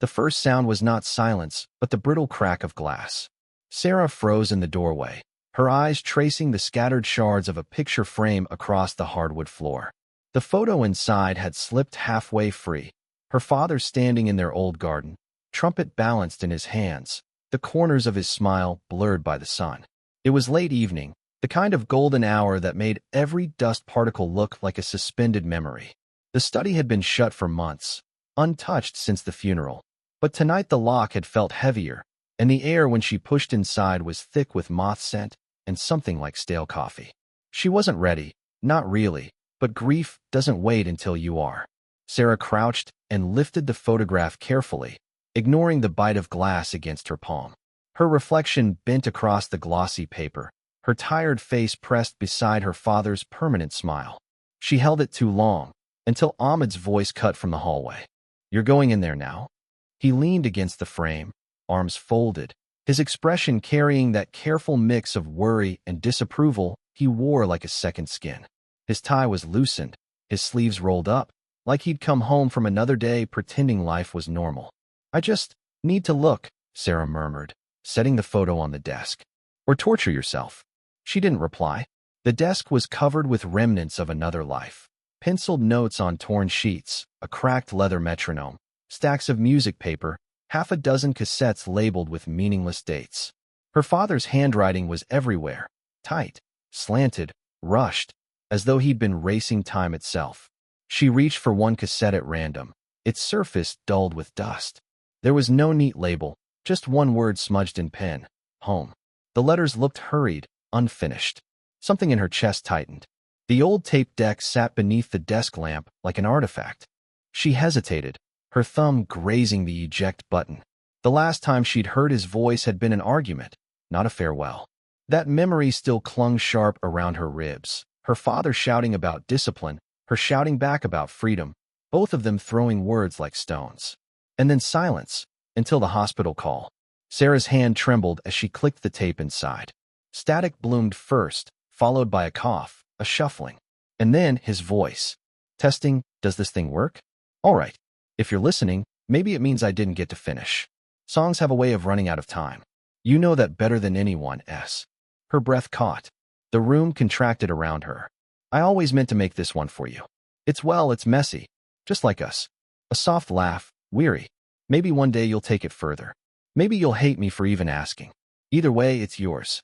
The first sound was not silence, but the brittle crack of glass. Sarah froze in the doorway, her eyes tracing the scattered shards of a picture frame across the hardwood floor. The photo inside had slipped halfway free, her father standing in their old garden, trumpet balanced in his hands, the corners of his smile blurred by the sun. It was late evening, the kind of golden hour that made every dust particle look like a suspended memory. The study had been shut for months, untouched since the funeral, but tonight the lock had felt heavier, and the air when she pushed inside was thick with moth scent and something like stale coffee. She wasn't ready, not really, but grief doesn't wait until you are. Sarah crouched and lifted the photograph carefully, ignoring the bite of glass against her palm. Her reflection bent across the glossy paper, her tired face pressed beside her father's permanent smile. She held it too long, until Ahmed's voice cut from the hallway. "You're going in there now?" He leaned against the frame, arms folded, his expression carrying that careful mix of worry and disapproval he wore like a second skin. His tie was loosened, his sleeves rolled up, like he'd come home from another day pretending life was normal. "I just need to look," Sarah murmured, setting the photo on the desk. "Or torture yourself." She didn't reply. The desk was covered with remnants of another life. Penciled notes on torn sheets, a cracked leather metronome, stacks of music paper, half a dozen cassettes labeled with meaningless dates. Her father's handwriting was everywhere, tight, slanted, rushed, as though he'd been racing time itself. She reached for one cassette at random, its surface dulled with dust. There was no neat label, just one word smudged in pen: home. The letters looked hurried, unfinished. Something in her chest tightened. The old tape deck sat beneath the desk lamp like an artifact. She hesitated, her thumb grazing the eject button. The last time she'd heard his voice had been an argument, not a farewell. That memory still clung sharp around her ribs, her father shouting about discipline, her shouting back about freedom, both of them throwing words like stones. And then silence, until the hospital call. Sarah's hand trembled as she clicked the tape inside. Static bloomed first, followed by a cough, a shuffling. And then his voice. "Testing, does this thing work? All right. If you're listening, maybe it means I didn't get to finish. Songs have a way of running out of time. You know that better than anyone." Her breath caught. The room contracted around her. "I always meant to make this one for you. It's messy, just like us." A soft laugh, weary. "Maybe one day you'll take it further. Maybe you'll hate me for even asking. Either way, it's yours."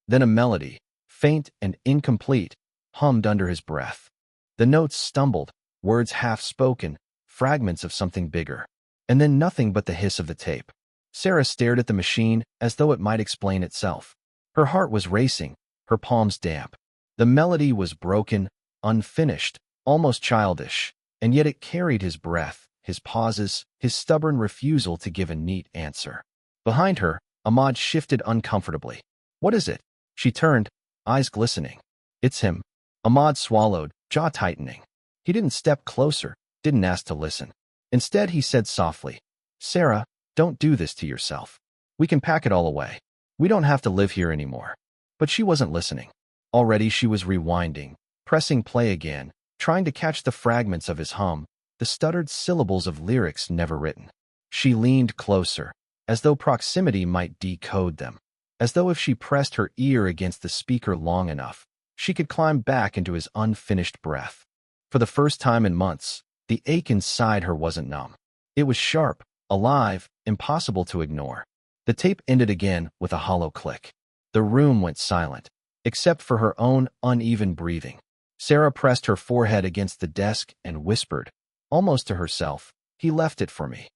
Then a melody, faint and incomplete, hummed under his breath. The notes stumbled, words half-spoken, fragments of something bigger. And then nothing but the hiss of the tape. Sarah stared at the machine as though it might explain itself. Her heart was racing, her palms damp. The melody was broken, unfinished, almost childish, and yet it carried his breath, his pauses, his stubborn refusal to give a neat answer. Behind her, Ahmad shifted uncomfortably. "What is it?" She turned, eyes glistening. "It's him." Ahmad swallowed, jaw tightening. He didn't step closer, didn't ask to listen. Instead, he said softly, "Sarah, don't do this to yourself. We can pack it all away. We don't have to live here anymore." But she wasn't listening. Already she was rewinding, pressing play again, trying to catch the fragments of his hum, the stuttered syllables of lyrics never written. She leaned closer, as though proximity might decode them, as though if she pressed her ear against the speaker long enough, she could climb back into his unfinished breath. For the first time in months, the ache inside her wasn't numb. It was sharp, alive, impossible to ignore. The tape ended again with a hollow click. The room went silent, except for her own uneven breathing. Sarah pressed her forehead against the desk and whispered, almost to herself, "He left it for me."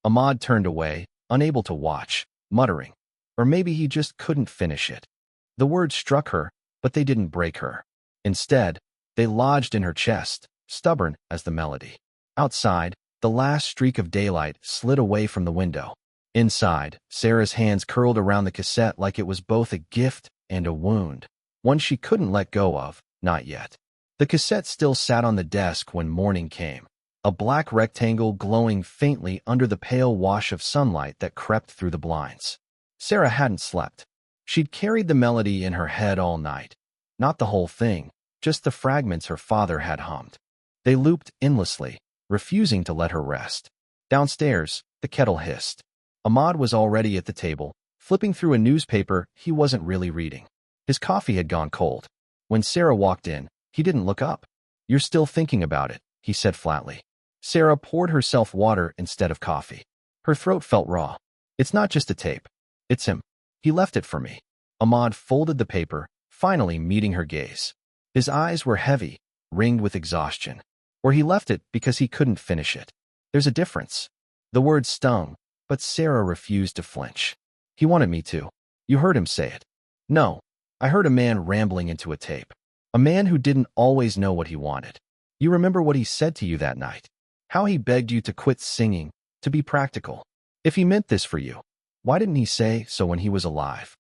Ahmad turned away, unable to watch, muttering, or maybe he just couldn't finish it. The words struck her, but they didn't break her. Instead, they lodged in her chest, stubborn as the melody. Outside, the last streak of daylight slid away from the window. Inside, Sarah's hands curled around the cassette like it was both a gift and a wound, one she couldn't let go of, not yet. The cassette still sat on the desk when morning came, a black rectangle glowing faintly under the pale wash of sunlight that crept through the blinds. Sarah hadn't slept. She'd carried the melody in her head all night. Not the whole thing, just the fragments her father had hummed. They looped endlessly, refusing to let her rest. Downstairs, the kettle hissed. Ahmad was already at the table, flipping through a newspaper he wasn't really reading. His coffee had gone cold. When Sarah walked in, he didn't look up. "You're still thinking about it," he said flatly. Sarah poured herself water instead of coffee. Her throat felt raw. "It's not just a tape. It's him. He left it for me." Ahmad folded the paper, finally meeting her gaze. His eyes were heavy, ringed with exhaustion. Or he left it because he couldn't finish it. There's a difference. The word stung, but Sarah refused to flinch. "He wanted me to. You heard him say it." "No. I heard a man rambling into a tape. A man who didn't always know what he wanted. You remember what he said to you that night? How he begged you to quit singing, to be practical. If he meant this for you, why didn't he say so when he was alive?"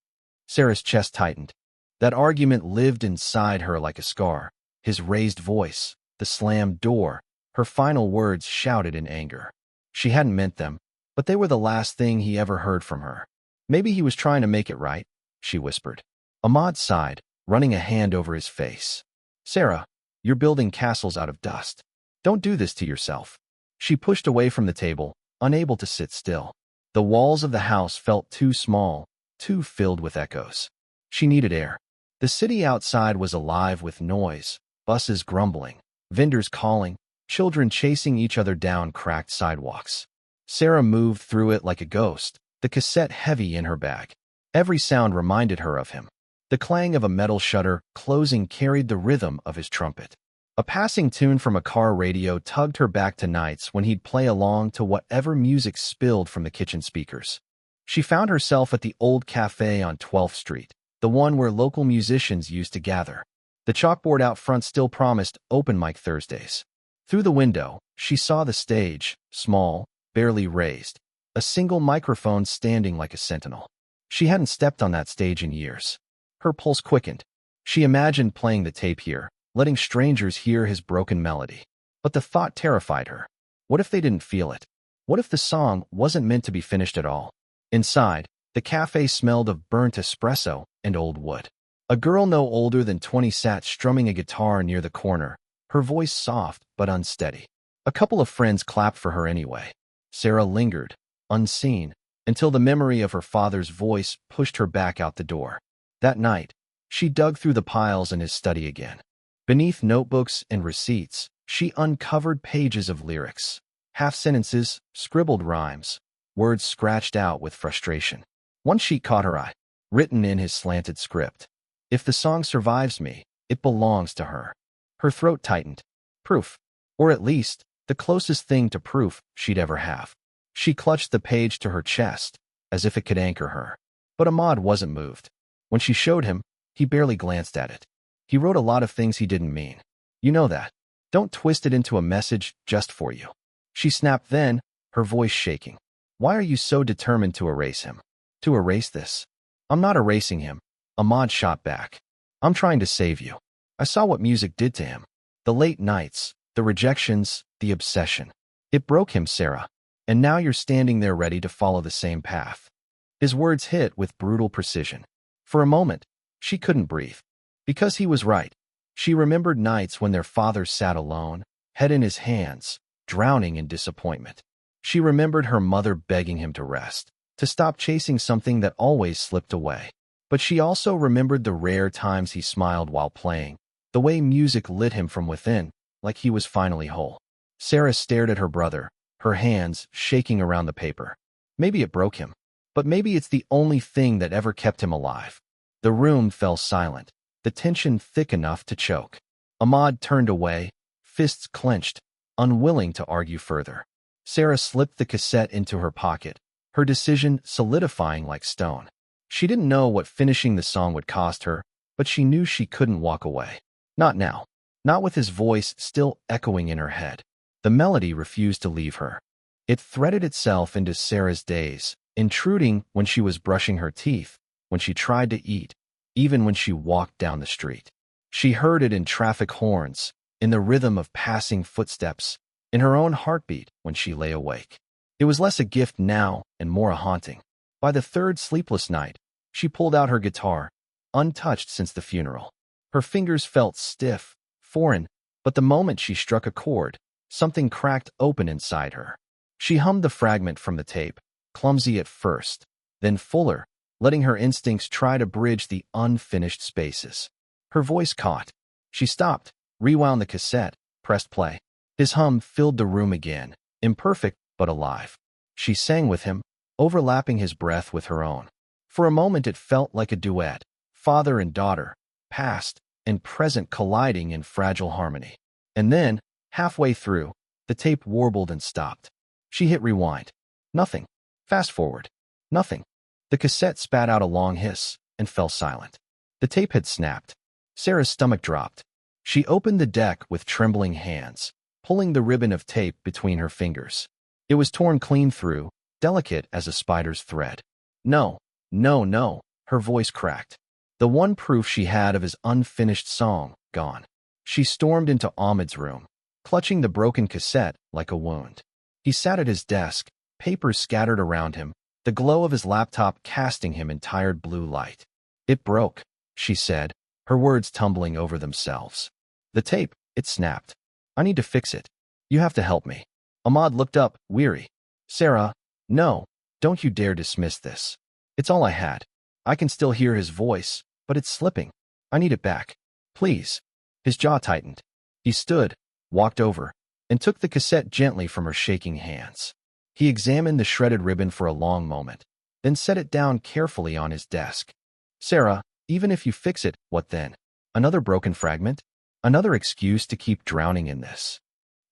Sarah's chest tightened. That argument lived inside her like a scar. His raised voice, the slammed door, her final words shouted in anger. She hadn't meant them, but they were the last thing he ever heard from her. "Maybe he was trying to make it right," she whispered. Ahmad sighed, running a hand over his face. "Sarah, you're building castles out of dust. Don't do this to yourself." She pushed away from the table, unable to sit still. The walls of the house felt too small, too filled with echoes. She needed air. The city outside was alive with noise, buses grumbling, vendors calling, children chasing each other down cracked sidewalks. Sarah moved through it like a ghost, the cassette heavy in her bag. Every sound reminded her of him. The clang of a metal shutter closing carried the rhythm of his trumpet. A passing tune from a car radio tugged her back to nights when he'd play along to whatever music spilled from the kitchen speakers. She found herself at the old cafe on 12th Street, the one where local musicians used to gather. The chalkboard out front still promised open mic Thursdays. Through the window, she saw the stage, small, barely raised, a single microphone standing like a sentinel. She hadn't stepped on that stage in years. Her pulse quickened. She imagined playing the tape here, letting strangers hear his broken melody. But the thought terrified her. What if they didn't feel it? What if the song wasn't meant to be finished at all? Inside, the cafe smelled of burnt espresso and old wood. A girl no older than 20 sat strumming a guitar near the corner, her voice soft but unsteady. A couple of friends clapped for her anyway. Sarah lingered, unseen, until the memory of her father's voice pushed her back out the door. That night, she dug through the piles in his study again. Beneath notebooks and receipts, she uncovered pages of lyrics, half-sentences, scribbled rhymes, words scratched out with frustration. One sheet caught her eye, written in his slanted script. "If the song survives me, it belongs to her." Her throat tightened. Proof. Or at least, the closest thing to proof she'd ever have. She clutched the page to her chest, as if it could anchor her. But Ahmad wasn't moved. When she showed him, he barely glanced at it. He wrote a lot of things he didn't mean. "You know that. Don't twist it into a message just for you." She snapped then, her voice shaking. "Why are you so determined to erase him? To erase this?" "I'm not erasing him," Ahmad shot back. "I'm trying to save you. I saw what music did to him. The late nights, the rejections, the obsession. It broke him, Sarah. And now you're standing there ready to follow the same path." His words hit with brutal precision. For a moment, she couldn't breathe. Because he was right. She remembered nights when their father sat alone, head in his hands, drowning in disappointment. She remembered her mother begging him to rest, to stop chasing something that always slipped away. But she also remembered the rare times he smiled while playing, the way music lit him from within, like he was finally whole. Sarah stared at her brother, her hands shaking around the paper. Maybe it broke him, but maybe it's the only thing that ever kept him alive. The room fell silent, the tension thick enough to choke. Ahmad turned away, fists clenched, unwilling to argue further. Sarah slipped the cassette into her pocket, her decision solidifying like stone. She didn't know what finishing the song would cost her, but she knew she couldn't walk away. Not now. Not with his voice still echoing in her head. The melody refused to leave her. It threaded itself into Sarah's days, intruding when she was brushing her teeth, when she tried to eat, even when she walked down the street. She heard it in traffic horns, in the rhythm of passing footsteps, in her own heartbeat when she lay awake. It was less a gift now and more a haunting. By the third sleepless night, she pulled out her guitar, untouched since the funeral. Her fingers felt stiff, foreign, but the moment she struck a chord, something cracked open inside her. She hummed the fragment from the tape, clumsy at first, then fuller, letting her instincts try to bridge the unfinished spaces. Her voice caught. She stopped, rewound the cassette, pressed play. His hum filled the room again, imperfect but alive. She sang with him, overlapping his breath with her own. For a moment it felt like a duet, father and daughter, past and present colliding in fragile harmony. And then, halfway through, the tape warbled and stopped. She hit rewind. Nothing. Fast forward. Nothing. The cassette spat out a long hiss and fell silent. The tape had snapped. Sarah's stomach dropped. She opened the deck with trembling hands, pulling the ribbon of tape between her fingers. It was torn clean through, delicate as a spider's thread. No, no, no, her voice cracked. The one proof she had of his unfinished song, gone. She stormed into Ahmed's room, clutching the broken cassette like a wound. He sat at his desk, papers scattered around him, the glow of his laptop casting him in tired blue light. It broke, she said, her words tumbling over themselves. The tape, it snapped. I need to fix it. You have to help me. Ahmed looked up, weary. Sarah, no, don't you dare dismiss this. It's all I had. I can still hear his voice, but it's slipping. I need it back. Please. His jaw tightened. He stood, walked over, and took the cassette gently from her shaking hands. He examined the shredded ribbon for a long moment, then set it down carefully on his desk. Sarah, even if you fix it, what then? Another broken fragment? Another excuse to keep drowning in this?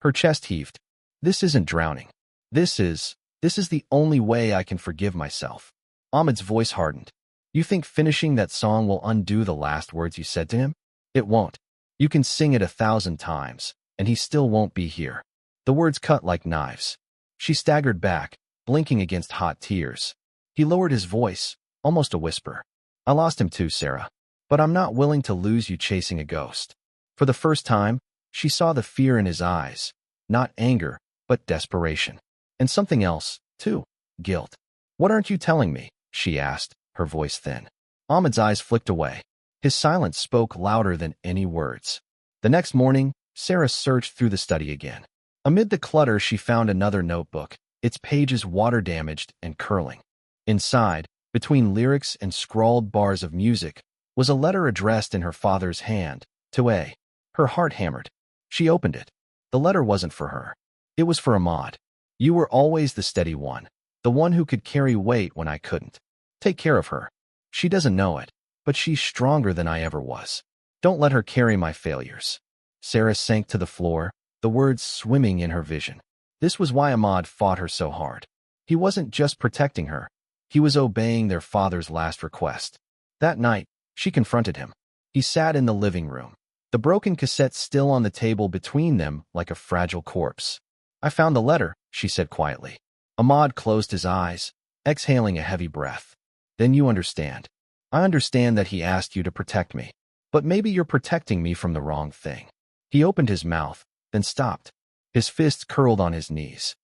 Her chest heaved. This isn't drowning. This is the only way I can forgive myself. Ahmed's voice hardened. You think finishing that song will undo the last words you said to him? It won't. You can sing it 1,000 times, and he still won't be here. The words cut like knives. She staggered back, blinking against hot tears. He lowered his voice, almost a whisper. I lost him too, Sarah. But I'm not willing to lose you chasing a ghost. For the first time, she saw the fear in his eyes. Not anger, but desperation. And something else, too. Guilt. What aren't you telling me? She asked, her voice thin. Ahmed's eyes flicked away. His silence spoke louder than any words. The next morning, Sarah searched through the study again. Amid the clutter, she found another notebook, its pages water-damaged and curling. Inside, between lyrics and scrawled bars of music, was a letter addressed in her father's hand, to A. Her heart hammered. She opened it. The letter wasn't for her. It was for Ahmed. You were always the steady one, the one who could carry weight when I couldn't. Take care of her. She doesn't know it, but she's stronger than I ever was. Don't let her carry my failures. Sarah sank to the floor, the words swimming in her vision. This was why Ahmed fought her so hard. He wasn't just protecting her. He was obeying their father's last request. That night, she confronted him. He sat in the living room, the broken cassette still on the table between them like a fragile corpse. I found the letter, she said quietly. Ahmed closed his eyes, exhaling a heavy breath. Then you understand. I understand that he asked you to protect me. But maybe you're protecting me from the wrong thing. He opened his mouth, then stopped. His fists curled on his knees.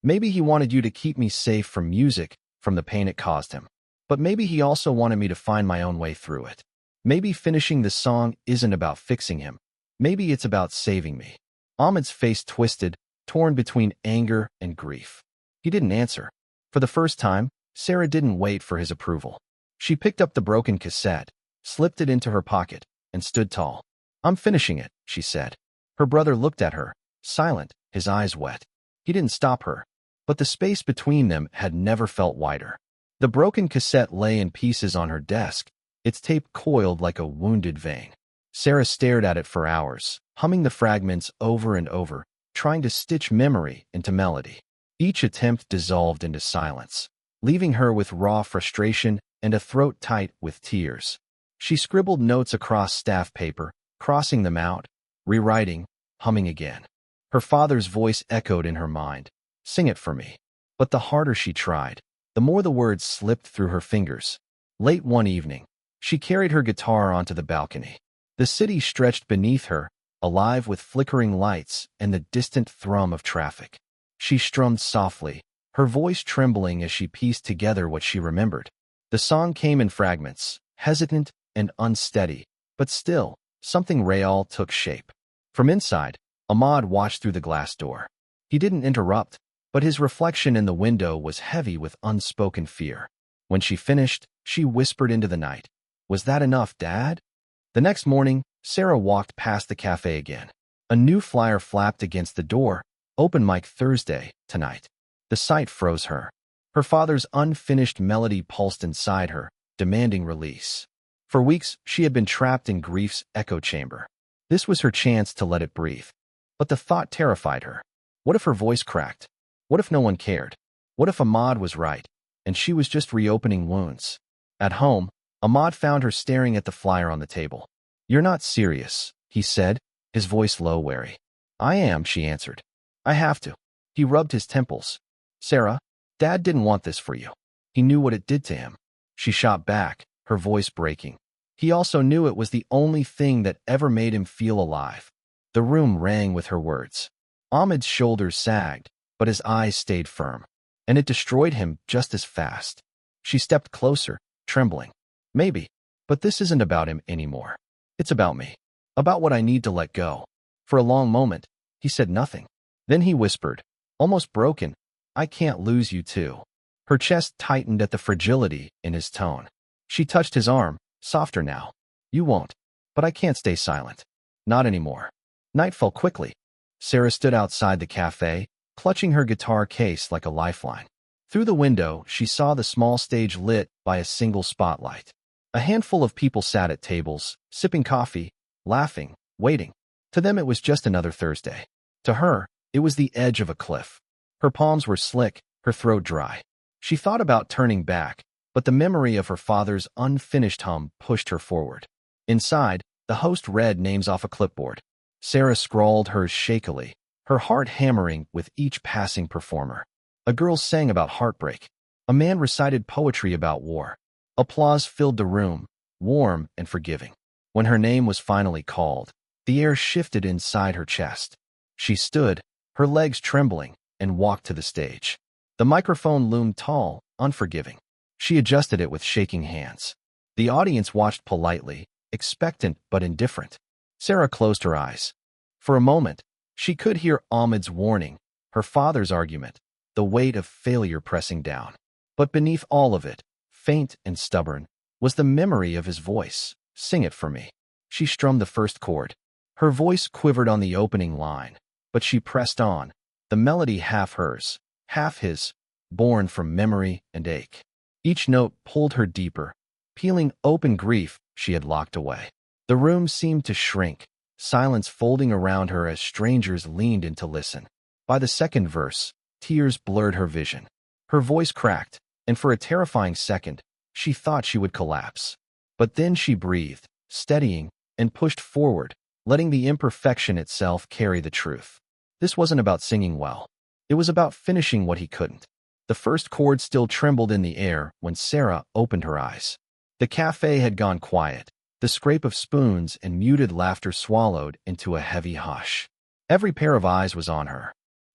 Maybe he wanted you to keep me safe from music, from the pain it caused him. But maybe he also wanted me to find my own way through it. Maybe finishing the song isn't about fixing him. Maybe it's about saving me. Ahmed's face twisted, torn between anger and grief. He didn't answer. For the first time, Sarah didn't wait for his approval. She picked up the broken cassette, slipped it into her pocket, and stood tall. I'm finishing it, she said. Her brother looked at her, silent, his eyes wet. He didn't stop her, but the space between them had never felt wider. The broken cassette lay in pieces on her desk, its tape coiled like a wounded vein. Sarah stared at it for hours, humming the fragments over and over, trying to stitch memory into melody. Each attempt dissolved into silence, leaving her with raw frustration and a throat tight with tears. She scribbled notes across staff paper, crossing them out, rewriting, humming again. Her father's voice echoed in her mind. Sing it for me. But the harder she tried, the more the words slipped through her fingers. Late one evening, she carried her guitar onto the balcony. The city stretched beneath her, alive with flickering lights and the distant thrum of traffic. She strummed softly, her voice trembling as she pieced together what she remembered. The song came in fragments, hesitant and unsteady, but still, something real took shape. From inside, Ahmed watched through the glass door. He didn't interrupt, but his reflection in the window was heavy with unspoken fear. When she finished, she whispered into the night, "Was that enough, Dad?" The next morning, Sarah walked past the cafe again. A new flyer flapped against the door, "Open mic Thursday, tonight." The sight froze her. Her father's unfinished melody pulsed inside her, demanding release. For weeks, she had been trapped in grief's echo chamber. This was her chance to let it breathe. But the thought terrified her. What if her voice cracked? What if no one cared? What if Ahmad was right, and she was just reopening wounds? At home, Ahmad found her staring at the flyer on the table. "You're not serious," he said, his voice low, wary. "I am," she answered. "I have to." He rubbed his temples. "Sarah, Dad didn't want this for you. He knew what it did to him." She shot back, her voice breaking. He also knew it was the only thing that ever made him feel alive. The room rang with her words. Ahmed's shoulders sagged, but his eyes stayed firm. And it destroyed him just as fast. She stepped closer, trembling. "Maybe, but this isn't about him anymore. It's about me. About what I need to let go." For a long moment, he said nothing. Then he whispered, almost broken, "I can't lose you too." Her chest tightened at the fragility in his tone. She touched his arm, softer now. "You won't. But I can't stay silent. Not anymore." Night fell quickly. Sarah stood outside the cafe, clutching her guitar case like a lifeline. Through the window, she saw the small stage lit by a single spotlight. A handful of people sat at tables, sipping coffee, laughing, waiting. To them it was just another Thursday. To her, it was the edge of a cliff. Her palms were slick, her throat dry. She thought about turning back, but the memory of her father's unfinished hum pushed her forward. Inside, the host read names off a clipboard. Sarah scrawled hers shakily, her heart hammering with each passing performer. A girl sang about heartbreak. A man recited poetry about war. Applause filled the room, warm and forgiving. When her name was finally called, the air shifted inside her chest. She stood, her legs trembling, and walked to the stage. The microphone loomed tall, unforgiving. She adjusted it with shaking hands. The audience watched politely, expectant but indifferent. Sarah closed her eyes. For a moment, she could hear Ahmed's warning, her father's argument, the weight of failure pressing down. But beneath all of it, faint and stubborn, was the memory of his voice. "Sing it for me." She strummed the first chord. Her voice quivered on the opening line, but she pressed on, the melody half hers, half his, born from memory and ache. Each note pulled her deeper, peeling open grief she had locked away. The room seemed to shrink, silence folding around her as strangers leaned in to listen. By the second verse, tears blurred her vision. Her voice cracked, and for a terrifying second, she thought she would collapse. But then she breathed, steadying, and pushed forward, letting the imperfection itself carry the truth. This wasn't about singing well. It was about finishing what he couldn't. The first chord still trembled in the air when Sarah opened her eyes. The cafe had gone quiet, the scrape of spoons and muted laughter swallowed into a heavy hush. Every pair of eyes was on her.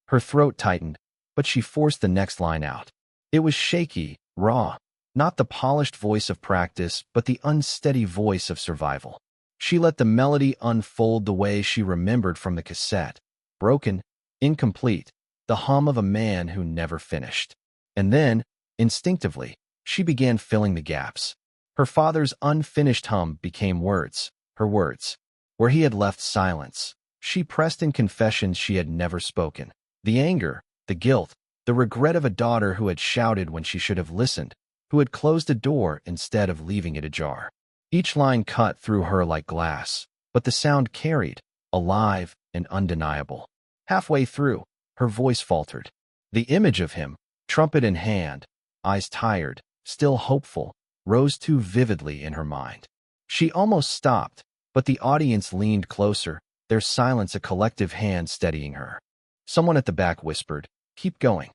Her throat tightened, but she forced the next line out. It was shaky, raw, not the polished voice of practice, but the unsteady voice of survival. She let the melody unfold the way she remembered from the cassette, broken, incomplete, the hum of a man who never finished. And then, instinctively, she began filling the gaps. Her father's unfinished hum became words, her words. Where he had left silence, she pressed in confessions she had never spoken. The anger, the guilt, the regret of a daughter who had shouted when she should have listened, who had closed a door instead of leaving it ajar. Each line cut through her like glass, but the sound carried, alive and undeniable. Halfway through, her voice faltered. The image of him, trumpet in hand, eyes tired, still hopeful, rose too vividly in her mind. She almost stopped, but the audience leaned closer, their silence a collective hand steadying her. Someone at the back whispered, "Keep going."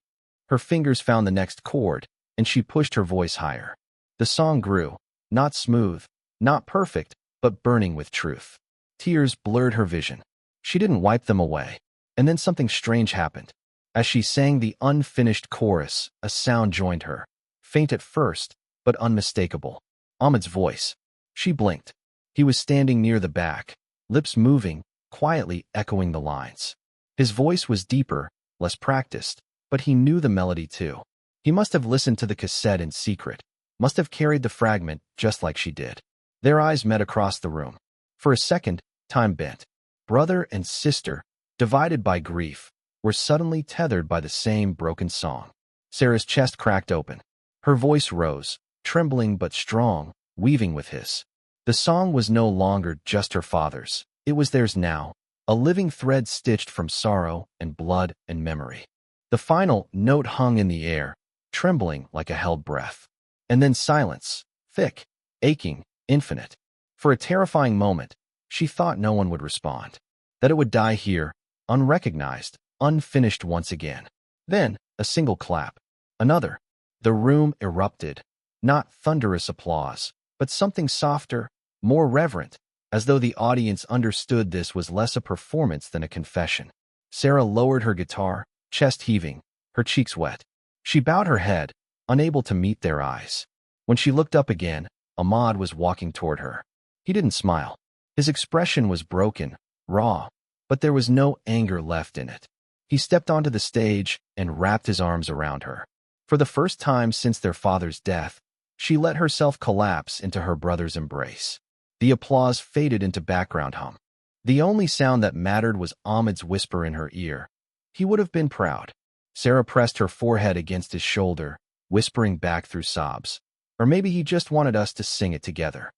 Her fingers found the next chord, and she pushed her voice higher. The song grew, not smooth, not perfect, but burning with truth. Tears blurred her vision. She didn't wipe them away. And then something strange happened. As she sang the unfinished chorus, a sound joined her. Faint at first, but unmistakable. Ahmed's voice. She blinked. He was standing near the back, lips moving, quietly echoing the lines. His voice was deeper, less practiced, but he knew the melody too. He must have listened to the cassette in secret, must have carried the fragment just like she did. Their eyes met across the room. For a second, time bent. Brother and sister, divided by grief, were suddenly tethered by the same broken song. Sarah's chest cracked open. Her voice rose, trembling but strong, weaving with his. The song was no longer just her father's. It was theirs now, a living thread stitched from sorrow and blood and memory. The final note hung in the air, trembling like a held breath. And then silence, thick, aching, infinite. For a terrifying moment, she thought no one would respond, that it would die here, unrecognized, unfinished once again. Then, a single clap. Another. The room erupted. Not thunderous applause, but something softer, more reverent, as though the audience understood this was less a performance than a confession. Sarah lowered her guitar, chest heaving, her cheeks wet. She bowed her head, unable to meet their eyes. When she looked up again, Ahmad was walking toward her. He didn't smile. His expression was broken, raw, but there was no anger left in it. He stepped onto the stage and wrapped his arms around her. For the first time since their father's death, she let herself collapse into her brother's embrace. The applause faded into background hum. The only sound that mattered was Ahmad's whisper in her ear. He would have been proud. Sarah pressed her forehead against his shoulder, whispering back through sobs. Or maybe he just wanted us to sing it together.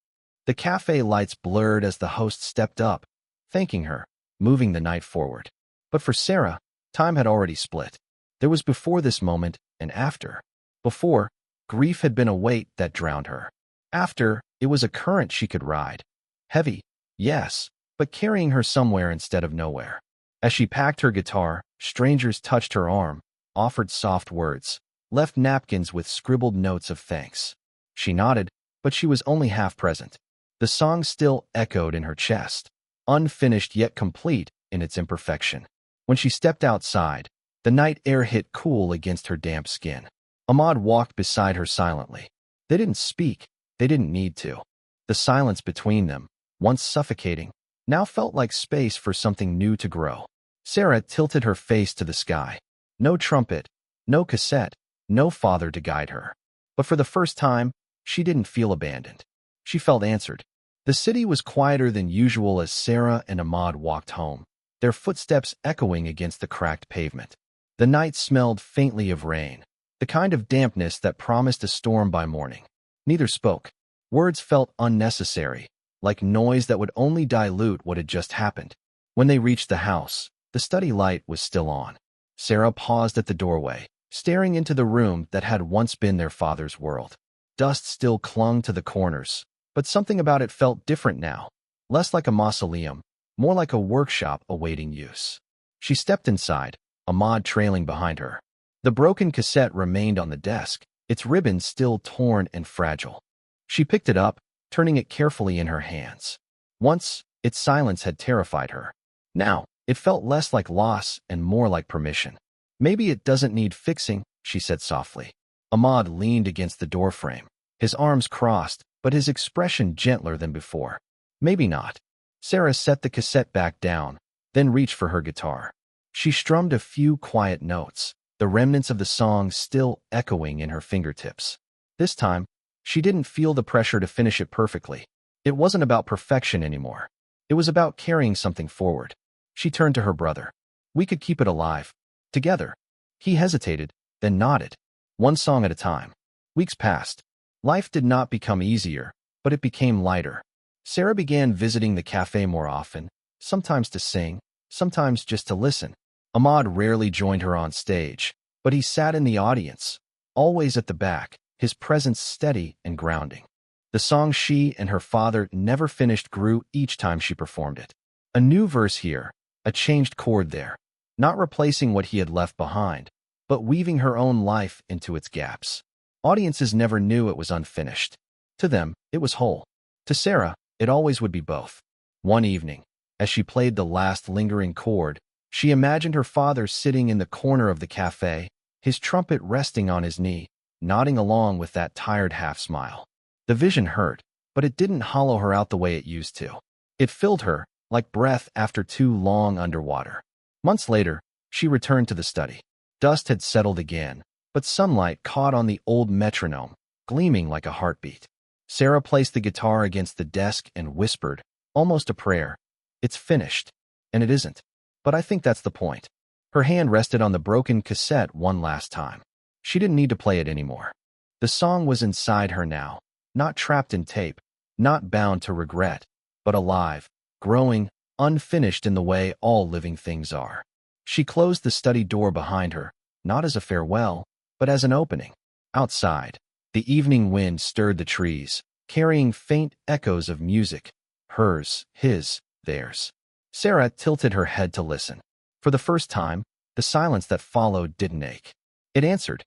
The cafe lights blurred as the host stepped up, thanking her, moving the night forward. But for Sarah, time had already split. There was before this moment and after. Before, grief had been a weight that drowned her. After, it was a current she could ride. Heavy, yes, but carrying her somewhere instead of nowhere. As she packed her guitar, strangers touched her arm, offered soft words, left napkins with scribbled notes of thanks. She nodded, but she was only half present. The song still echoed in her chest, unfinished yet complete in its imperfection. When she stepped outside, the night air hit cool against her damp skin. Ahmad walked beside her silently. They didn't speak. They didn't need to. The silence between them, once suffocating, now felt like space for something new to grow. Sarah tilted her face to the sky. No trumpet, no cassette, no father to guide her. But for the first time, she didn't feel abandoned. She felt answered. The city was quieter than usual as Sarah and Ahmad walked home, their footsteps echoing against the cracked pavement. The night smelled faintly of rain, the kind of dampness that promised a storm by morning. Neither spoke. Words felt unnecessary, like noise that would only dilute what had just happened. When they reached the house, the study light was still on. Sarah paused at the doorway, staring into the room that had once been their father's world. Dust still clung to the corners, but something about it felt different now, less like a mausoleum, more like a workshop awaiting use. She stepped inside, Ahmad trailing behind her. The broken cassette remained on the desk, its ribbon still torn and fragile. She picked it up, turning it carefully in her hands. Once, its silence had terrified her. Now, it felt less like loss and more like permission. Maybe it doesn't need fixing, she said softly. Ahmad leaned against the doorframe, his arms crossed, but his expression gentler than before. Maybe not. Sarah set the cassette back down, then reached for her guitar. She strummed a few quiet notes, the remnants of the song still echoing in her fingertips. This time, she didn't feel the pressure to finish it perfectly. It wasn't about perfection anymore. It was about carrying something forward. She turned to her brother. We could keep it alive. Together. He hesitated, then nodded. One song at a time. Weeks passed. Life did not become easier, but it became lighter. Sarah began visiting the cafe more often, sometimes to sing, sometimes just to listen. Ahmad rarely joined her on stage, but he sat in the audience, always at the back, his presence steady and grounding. The song she and her father never finished grew each time she performed it. A new verse here, a changed chord there, not replacing what he had left behind, but weaving her own life into its gaps. Audiences never knew it was unfinished. To them, it was whole. To Sarah, it always would be both. One evening, as she played the last lingering chord, she imagined her father sitting in the corner of the cafe, his trumpet resting on his knee, nodding along with that tired half-smile. The vision hurt, but it didn't hollow her out the way it used to. It filled her, like breath after too long underwater. Months later, she returned to the study. Dust had settled again, but sunlight caught on the old metronome, gleaming like a heartbeat. Sarah placed the guitar against the desk and whispered, almost a prayer, "It's finished." And it isn't. But I think that's the point. Her hand rested on the broken cassette one last time. She didn't need to play it anymore. The song was inside her now, not trapped in tape, not bound to regret, but alive, growing, unfinished in the way all living things are. She closed the study door behind her, not as a farewell, but as an opening. Outside, the evening wind stirred the trees, carrying faint echoes of music, hers, his, theirs. Sarah tilted her head to listen. For the first time, the silence that followed didn't ache. It answered.